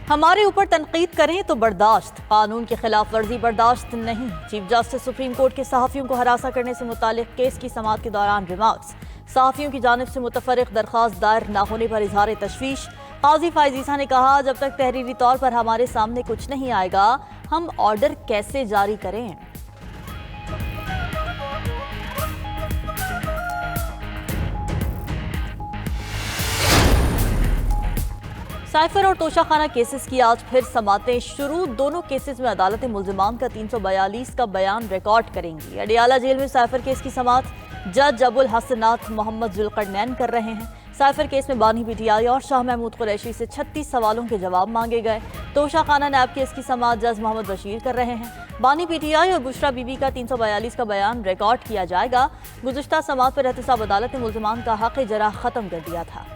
हमारे ऊपर तनकीद करें तो बर्दाश्त, कानून की खिलाफ वर्जी बर्दाश्त नहीं। चीफ जस्टिस सुप्रीम कोर्ट के सहाफ़ियों को हरासा करने से मुतालिक केस की समाअत के दौरान रिमार्क्स। सहाफ़ियों की जानिब से मुतफर्रिक दरख्वास्त दायर न होने पर इजहार तशवीश। काजी फायजीसा ने कहा, जब तक तहरीरी तौर पर हमारे सामने कुछ नहीं आएगा हम ऑर्डर कैसे जारी करें। साइफर और तोशाखाना केसेस की आज फिर समातें शुरू। दोनों केसेस में अदालतें मुल्जिमान का 342 का बयान रिकॉर्ड करेंगी। अडियाला जेल में साइफर केस की समात जज अबुल हसनात मोहम्मद जुल्करनैन कर रहे हैं। साइफर केस में बानी पीटीआई और शाह महमूद कुरैशी से 36 सवालों के जवाब मांगे गए। तोशाखाना नैब केस की समात जज मोहम्मद बशीर कर रहे हैं। बानी पीटीआई और बुशरा बीबी का 342 का बयान रिकॉर्ड किया जाएगा। गुज़िश्ता समात पर एहतसाब अदालत ने मुल्जिमान का हक जरा खत्म कर दिया था।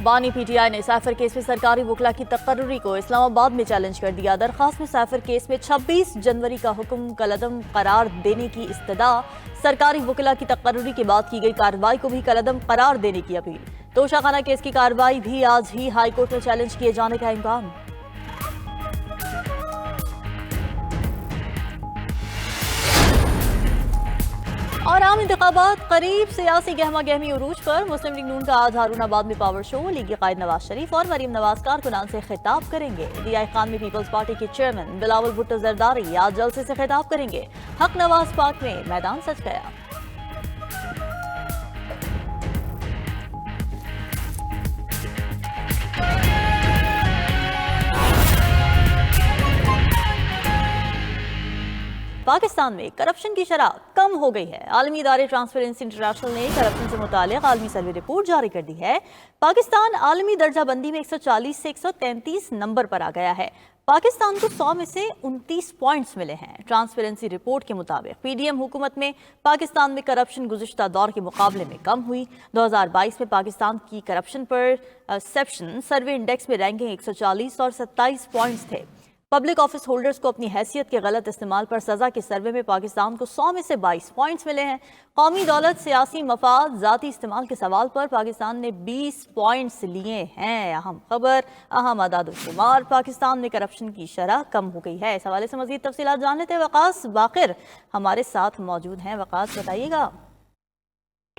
बानी पीटीआई ने साइफर केस में सरकारी वकला की तकर्री को इस्लामाबाद में चैलेंज कर दिया। दरखास्त में साइफर केस में 26 जनवरी का हुक्म कलअदम करार देने की इस्तदा। सरकारी वकला की तकर्री के बाद की गई कार्रवाई को भी कलअदम करार देने की अपील। तोशाखाना केस की कार्रवाई भी आज ही हाई कोर्ट में चैलेंज किए जाने का इम्कान। और आम इंतखाबात करीब, सियासी गहमा गहमी उरूज पर। मुस्लिम लीग नून का आज हारूनाबाद में पावर शो। लीग के कायद नवाज शरीफ और मरीम नवाज कारकुनान से खिताब करेंगे। दिया खान में पीपल्स पार्टी के चेयरमैन बिलावल भुट्टो जरदारी आज जलसे से खिताब करेंगे। हक नवाज पार्क में मैदान सज गया। पाकिस्तान में करप्शन की शरह कम हो गई है। आलमी इदारे ट्रांसपेरेंसी इंटरनेशनल ने करप्शन से मुतालिक आलमी सर्वे रिपोर्ट जारी कर दी है। पाकिस्तान आलमी दर्जा बंदी में 140 से 133 नंबर पर आ गया है। पाकिस्तान को 100 में से 29 पॉइंट्स मिले हैं। ट्रांसपेरेंसी रिपोर्ट के मुताबिक पीडीएम हुकूमत में पाकिस्तान में करप्शन गुज़िश्ता दौर के मुकाबले में कम हुई। 2022 में पाकिस्तान की करप्शन परसेप्शन सर्वे इंडेक्स में रैंकिंग 140 और 27 पॉइंट्स थे। पब्लिक ऑफिस होल्डर्स को अपनी हैसियत के गलत इस्तेमाल पर सजा के सर्वे में पाकिस्तान को 100 में से 22 पॉइंट्स मिले हैं। कौमी दौलत, सियासी मफाद, जाती इस्तेमाल के सवाल पर पाकिस्तान ने 20 पॉइंट्स लिए हैं। अहम खबर, अहम आदाद-ओ-शुमार, पाकिस्तान में करप्शन की शरह कम हो गई है। इस हवाले से मज़ीद तफसीलात जान लेते हैं। वकास बाकिर हमारे साथ मौजूद हैं। वकास, बताइएगा।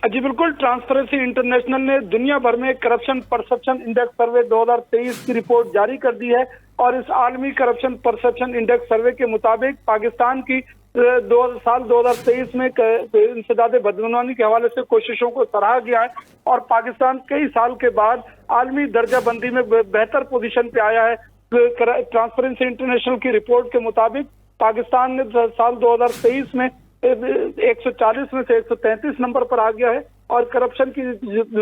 जी बिल्कुल, ट्रांसपेरेंसी इंटरनेशनल ने दुनिया भर में करप्शन परसेप्शन इंडेक्स सर्वे 2023 की रिपोर्ट जारी कर दी है और इस आलमी करप्शन परसेप्शन इंडेक्स सर्वे के मुताबिक पाकिस्तान की साल 2023 में इंसदाद बदगुमानी के हवाले से कोशिशों को सराहा गया है और पाकिस्तान कई साल के बाद आलमी दर्जा बंदी में बेहतर पोजीशन पे आया है। ट्रांसपेरेंसी इंटरनेशनल की रिपोर्ट के मुताबिक पाकिस्तान ने साल 2023 में 140 में से 133 नंबर पर आ गया है और करप्शन की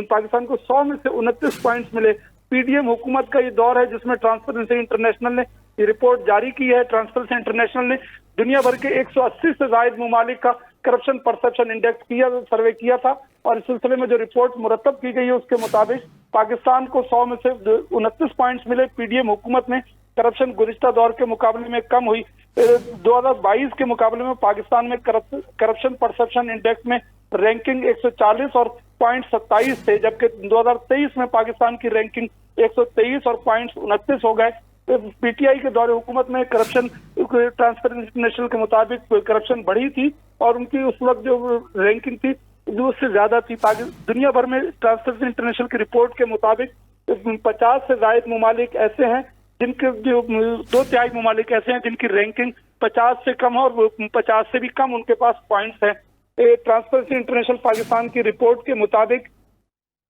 पाकिस्तान को 100 में से 29 पॉइंट्स मिले। पीडीएम हुकूमत का ये दौर है जिसमें ट्रांसपेरेंसी इंटरनेशनल ने ये रिपोर्ट जारी की है। ट्रांसपेरेंसी इंटरनेशनल ने दुनिया भर के 180 से ज्यादा ममालिक का करप्शन परसेप्शन इंडेक्स सर्वे किया था और इस सिलसिले में जो रिपोर्ट मुरतब की गई है उसके मुताबिक पाकिस्तान को 100 में से 29 पॉइंट्स मिले। पीडीएम हुकूमत में करप्शन गुज़िश्ता दौर के मुकाबले में कम हुई। 2022 के मुकाबले में पाकिस्तान में करप्शन परसेप्शन इंडेक्स में रैंकिंग 140 और पॉइंट 27 थे, जबकि 2023 में पाकिस्तान की रैंकिंग 123 और पॉइंट 29 हो गए। पीटीआई के दौरे हुकूमत में करप्शन ट्रांसपेरेंसी इंटरनेशनल के मुताबिक करप्शन बढ़ी थी और उनकी उस वक्त जो रैंकिंग थी जो उससे ज्यादा थी। दुनिया भर में ट्रांसपेरेंसी इंटरनेशनल की रिपोर्ट के मुताबिक 50 से ज्यादा ममालिक ऐसे हैं जिनके जो 2/3 ममालिक ऐसे हैं जिनकी रैंकिंग 50 से कम है और 50 से भी कम उनके पास पॉइंट्स हैं। ट्रांसपेरेंसी इंटरनेशनल पाकिस्तान की रिपोर्ट के मुताबिक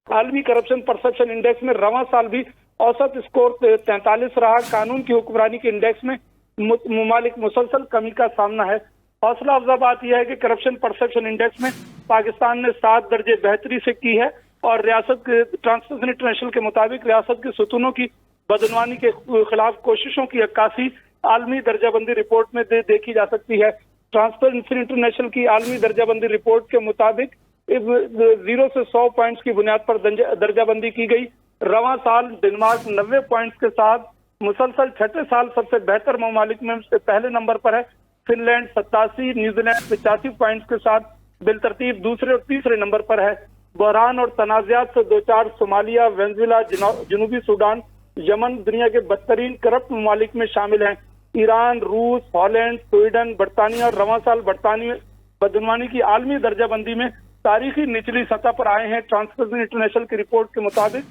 आलमी करप्शन परसेप्शन इंडेक्स में रवां साल भी औसत स्कोर 43 रहा। कानून की हुक्मरानी के इंडेक्स में ममालिक मुसलसल कमी का सामना है। हौसला अफजा बात यह है कि करप्शन परसेप्शन इंडेक्स में पाकिस्तान ने 7 दर्जे बेहतरी से की है और रियासत ट्रांसपेरेंसी इंटरनेशनल के मुताबिक रियासत के सुतूनों की बदनवानी के खिलाफ कोशिशों की अक्कासी आलमी दर्जाबंदी रिपोर्ट में देखी जा सकती है। ट्रांसपेरेंसी इंटरनेशनल की आलमी दर्जाबंदी रिपोर्ट के मुताबिक 0 से 100 पॉइंट्स की बुनियाद पर दर्जाबंदी की गई। रवां साल डेनमार्क 90 पॉइंट्स के साथ मुसलसल छठे साल सबसे बेहतर ममालिक में से पहले नंबर पर है। फिनलैंड 87, न्यूजीलैंड 85 पॉइंट्स के साथ बिलतरतीब दूसरे और तीसरे नंबर पर है। बहरान और तनाज़ात से दो चार सोमालिया, वेनेजुएला, जनूबी सूडान, यमन दुनिया के बदतरीन करप्ट ममालिक में शामिल हैं। ईरान, रूस, हॉलैंड, स्वीडन, बरतानिया और रवां साल बरतानिया बदनवानी की आलमी दर्जाबंदी में तारीखी निचली सतह पर आए हैं। ट्रांसपेरेंसी इंटरनेशनल की रिपोर्ट के मुताबिक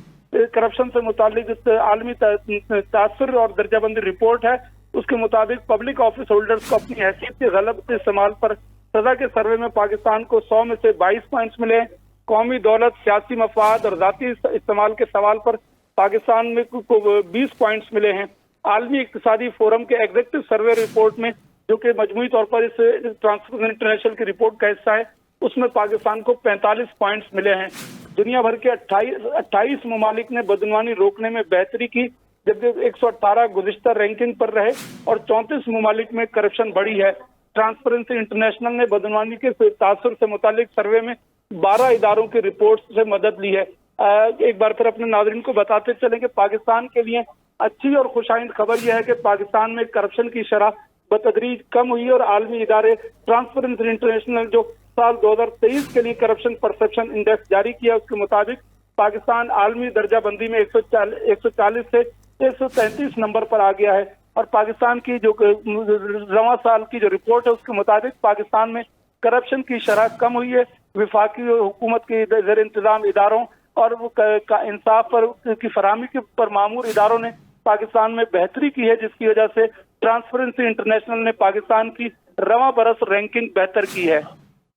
करप्शन से मुतालिक आलमी तासुर और दर्जाबंदी रिपोर्ट है। उसके मुताबिक पब्लिक ऑफिस होल्डर्स को अपनी हैसियत के गलत इस्तेमाल पर सजा के सर्वे में पाकिस्तान को 100 में से 22 पॉइंट्स मिले हैं। कौमी दौलत, सियासी मफाद और जाती इस्तेमाल के सवाल पर पाकिस्तान में को 20 पॉइंट्स मिले हैं। आलमी इक्तिसादी फोरम के एग्जीक्यूटिव सर्वे रिपोर्ट में, जो कि मजमूई तौर पर इस ट्रांसपेरेंसी इंटरनेशनल की रिपोर्ट का हिस्सा है, उसमें पाकिस्तान को 45 पॉइंट्स मिले हैं। दुनिया भर के 28 ममालिक ने बदनवानी रोकने में बेहतरी की, जबकि 118 गुज़िश्ता रैंकिंग पर रहे और 34 ममालिक में करप्शन बढ़ी है। ट्रांसपेरेंसी इंटरनेशनल ने बदनवानी के तासुर से मुतालिक सर्वे में 12 इदारों की रिपोर्ट से मदद ली है। एक बार फिर अपने नाज़रीन को बताते चलें कि पाकिस्तान के लिए अच्छी और खुशाइंद खबर यह है कि पाकिस्तान में करप्शन की शरह बतदरीज कम हुई और आलमी इदारे ट्रांसपेरेंसी इंटरनेशनल जो साल 2023 के लिए करप्शन परसेप्शन इंडेक्स जारी किया, उसके मुताबिक पाकिस्तान आलमी दर्जाबंदी में 140 से 133 नंबर पर आ गया है। और पाकिस्तान की जो रवां साल की जो रिपोर्ट है, उसके मुताबिक पाकिस्तान में करप्शन की शरह कम हुई है। विफाकी हुकूमत के ज़ेर इंतजाम इदारों और इंसाफ पर की फराहमी के पर मामूर इदारों ने पाकिस्तान में बेहतरी की है, जिसकी वजह से ट्रांसपेरेंसी इंटरनेशनल ने पाकिस्तान की रवां बरस रैंकिंग बेहतर की है।